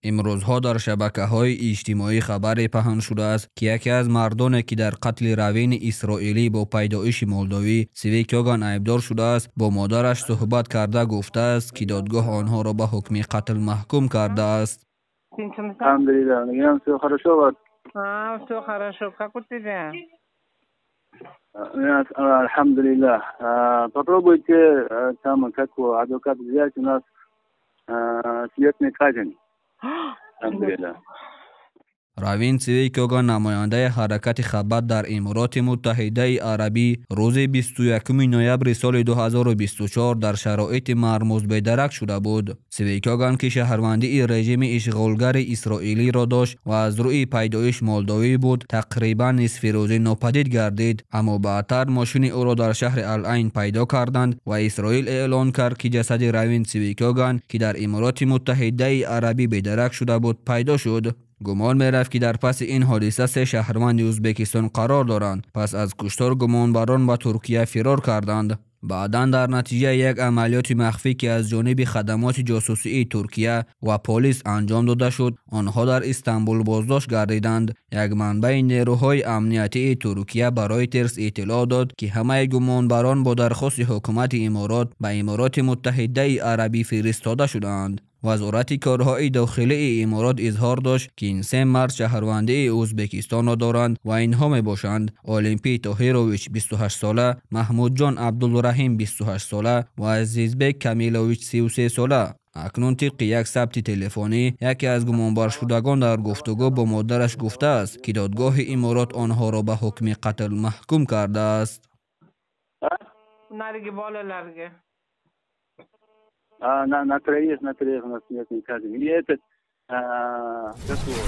امروزها در شبکه‌های اجتماعی خبری پهن شده است که یکی از مردانی که در قتل روین اسرائیلی با پیدایش مولداوی سیویک یاگان ایبدار شده است با مادرش صحبت کرده گفته است که دادگاه آنها را به حکم قتل محکوم کرده است. Alhamdulillah, я все хорошо, вот. Все хорошо. Как у тебя? Alhamdulillah. Попробуйте там, как адвокат взять, у нас смертный казнь. Alhamdulillah. روین سیویک یاگان نماینده حرکت خبر در امارات متحده عربی روز 21 نوامبر سال 2024 در شرایط مرموز به درک شده بود. سیویک یاگان که شهروندی رژیم اشغالگر اسرائیلی را داشت و از روی پیدایش مولداوی بود تقریبا نصف روز ناپدید گردید، اما بعدتر ماشین او را در شهر العین پیدا کردند و اسرائیل اعلان کرد که جسد روین سیویک یاگان که در امارات متحده عربی به درک شده بود پیدا شد. گمان می‌رفت که در پس این حادثه 3 شهروند ازبکستان قرار دارند. پس از کشتار گمانبران به ترکیه فرار کردند. بعداً در نتیجه یک عملیات مخفی که از جانب خدمات جاسوسی ترکیه و پلیس انجام داده شد، آنها در استانبول بازداشت گردیدند. یک منبع نیروهای امنیتی ترکیه برای ترس اطلاع داد که همه گمانبران با درخواست حکومت امارات به امارات متحده عربی فرستاده شدند. وزارت کارهای داخلی امارات اظهار داشت که این 3 مرد شهروندی ازبکستان را دارند و اینها می باشند: المپی طاهرویچ 28 ساله، محمود جان عبدالرحیم 28 ساله و عزیزبک کمیلویچ 33 ساله. اکنون طبق یک ثبت تلفنی یکی از گمانبر شدگان در گفتگو با مادرش گفته است که دادگاه امارات آنها را به حکم قتل محکوم کرده است. На троих у нас смертный казнь. И этот, как его?